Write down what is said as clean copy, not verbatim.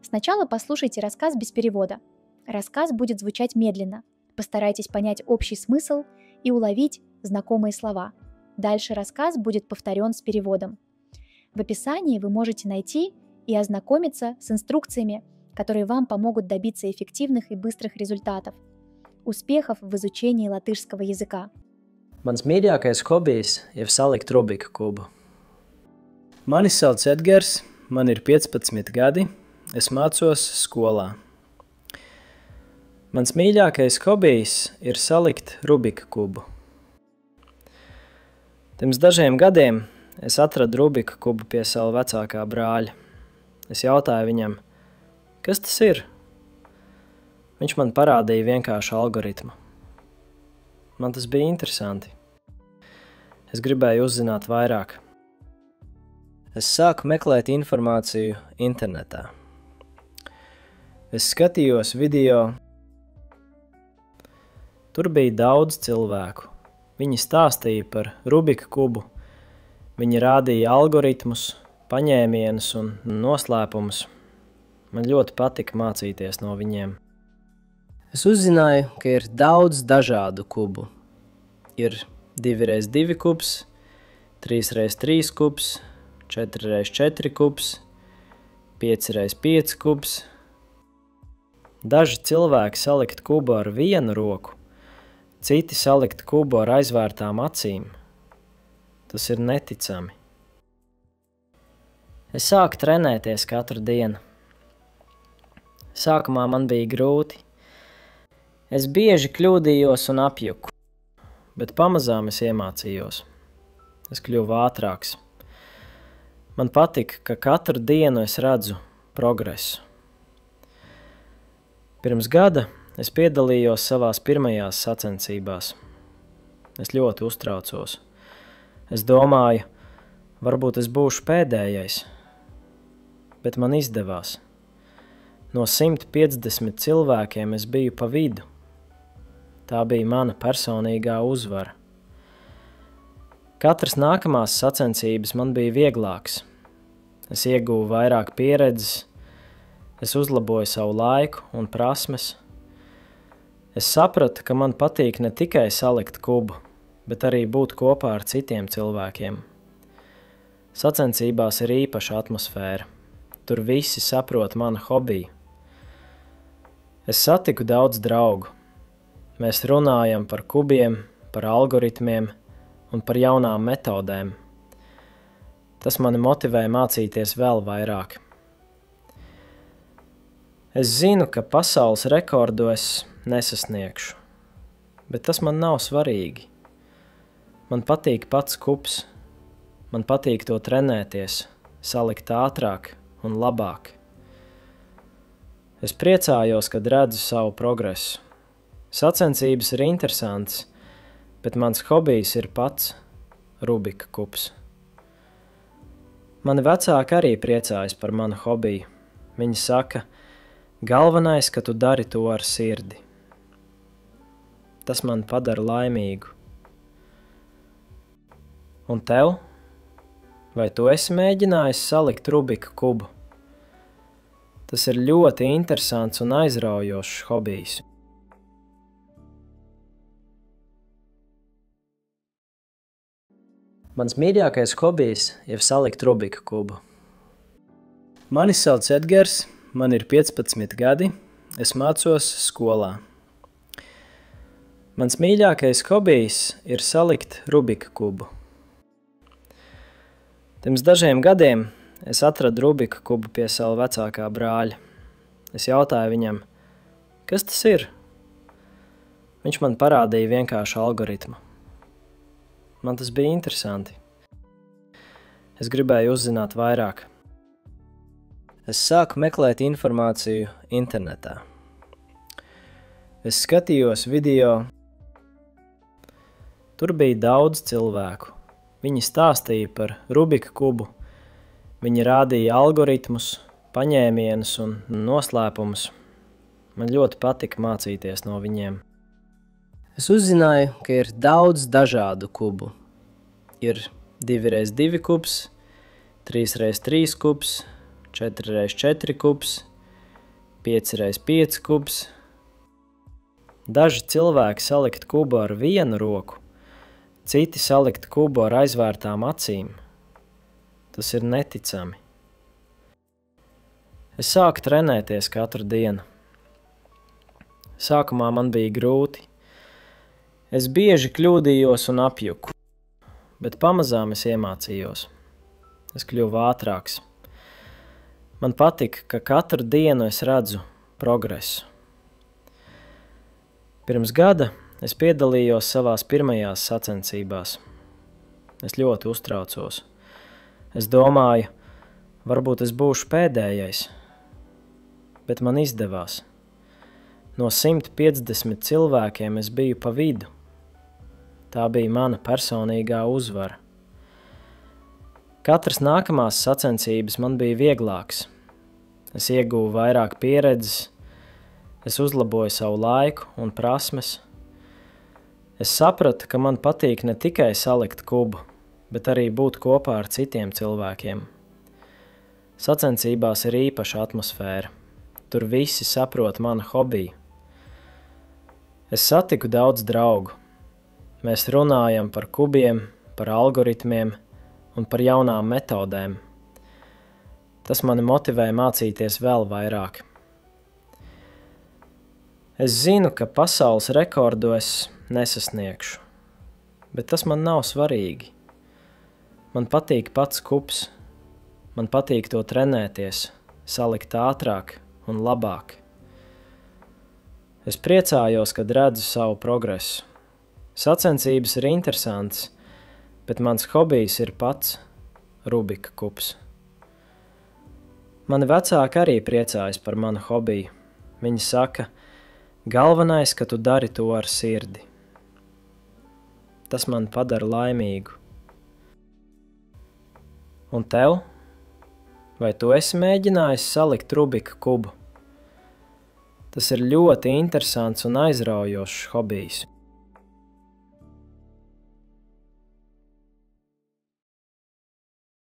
Сначала послушайте рассказ без перевода. Рассказ будет звучать медленно. Постарайтесь понять общий смысл и уловить знакомые слова. Дальше рассказ будет повторен с переводом. В описании вы можете найти и ознакомиться с инструкциями, которые вам помогут добиться эффективных и быстрых результатов. Успехов в изучении латышского языка! Mans mīļākais hobijs ir salikt Rubika kubu. Mani sauc Edgars, man ir 15 gadi, es mācos skolā. Mans mīļākais hobijs ir salikt Rubika kubu. Pirms dažiem gadiem es atradu Rubika kubu pie sava vecākā brāļa. Es jautāju viņam, kas tas ir? Viņš man parādīja vienkāršu algoritmu. Man tas bija interesanti. Es gribēju uzzināt vairāk. Es sāku meklēt informāciju internetā. Es skatījos video. Tur bija daudz cilvēku. Viņi stāstīja par Rubika kubu. Viņi rādīja algoritmus, paņēmienus un noslēpumus. Man ļoti patika mācīties no viņiem. Es uzzināju, ka ir daudz dažādu kubu. Ir 2x2 kubs, 3x3 kubs, 4x4 kubs, 5x5 kubs. Daži cilvēki salikt kubu ar vienu roku, citi salikt kubu ar aizvērtām acīm. Tas ir neticami. Es sāku trenēties katru dienu. Sākumā man bija grūti. Es bieži kļūdījos un apjuku, bet pamazām es iemācījos. Es kļuvu ātrāks. Man patika, ka katru dienu es redzu progresu. Pirms gada es piedalījos savās pirmajās sacensībās. Es ļoti uztraucos. Es domāju, varbūt es būšu pēdējais, bet man izdevās. No 150 cilvēkiem es biju pa vidu. Tā bija mana personīgā uzvara. Katras nākamās sacensības man bija vieglāks. Es ieguvu vairāk pieredzes, es uzlaboju savu laiku un prasmes. Es sapratu, ka man patīk ne tikai salikt kubu, bet arī būt kopā ar citiem cilvēkiem. Sacensībās ir īpaša atmosfēra. Tur visi saprot manu hobiju. Es satiku daudz draugu. Mēs runājam par kubiem, par algoritmiem un par jaunām metodēm. Tas mani motivē mācīties vēl vairāk. Es zinu, ka pasaules rekordu es nesasniegšu, bet tas man nav svarīgi. Man patīk pats kubs. Man patīk to trenēties, salikt ātrāk un labāk. Es priecājos, kad redzu savu progresu. Sacensības ir interesants, bet mans hobijs ir pats Rubika kubs. Mani vecāki arī priecājas par manu hobiju. Viņi saka, galvenais, ka tu dari to ar sirdi. Tas man padara laimīgu. Un tev? Vai tu esi mēģinājis salikt Rubika kubu? Tas ir ļoti interesants un aizraujošs hobijs. Mans mīļākais hobijs ir salikt Rubika kubu. Mani sauc Edgars, man ir 15 gadi, es mācos skolā. Mans mīļākais hobijs ir salikt Rubika kubu. Pirms dažiem gadiem es atradu Rubika kubu pie sava vecākā brāļa. Es jautāju viņam, kas tas ir? Viņš man parādīja vienkāršu algoritmu. Man tas bija interesanti. Es gribēju uzzināt vairāk. Es sāku meklēt informāciju internetā. Es skatījos video. Tur bija daudz cilvēku. Viņi stāstīja par Rubika kubu. Viņi rādīja algoritmus, paņēmienus un noslēpumus. Man ļoti patika mācīties no viņiem. Es uzzināju, ka ir daudz dažādu kubu. Ir 2x2 kubs, 3x3 kubs, 4x4 kubs, 5x5 kubs. Daži cilvēki salikt kubu ar vienu roku, citi salikt kubu ar aizvērtām acīm. Tas ir neticami. Es sāku trenēties katru dienu. Sākumā man bija grūti. Es bieži kļūdījos un apjuku, bet pamazām es iemācījos. Es kļuvu ātrāks. Man patika, ka katru dienu es redzu progresu. Pirms gada es piedalījos savās pirmajās sacensībās. Es ļoti uztraucos. Es domāju, varbūt es būšu pēdējais, bet man izdevās. No 150 cilvēkiem es biju pa vidu. Tā bija mana personīgā uzvara. Katras nākamās sacensības man bija vieglāks. Es ieguvu vairāk pieredzes, es uzlaboju savu laiku un prasmes. Es sapratu, ka man patīk ne tikai salikt kubu, bet arī būt kopā ar citiem cilvēkiem. Sacensībās ir īpaša atmosfēra. Tur visi saprot manu hobiju. Es satiku daudz draugu. Mēs runājam par kubiem, par algoritmiem un par jaunām metodēm. Tas mani motivē mācīties vēl vairāk. Es zinu, ka pasaules rekordu es nesasniegšu, bet tas man nav svarīgi. Man patīk pats kubs, man patīk to trenēties, salikt ātrāk un labāk. Es priecājos, kad redzu savu progresu. Sacensības ir interesantas, bet mans hobijs ir pats Rubika kubs. Mani vecāki arī priecājas par manu hobiju. Viņi saka, galvenais, ka tu dari to ar sirdi. Tas man padara laimīgu. Un tev? Vai tu esi mēģinājis salikt Rubika kubu? Tas ir ļoti interesants un aizraujošs hobijs.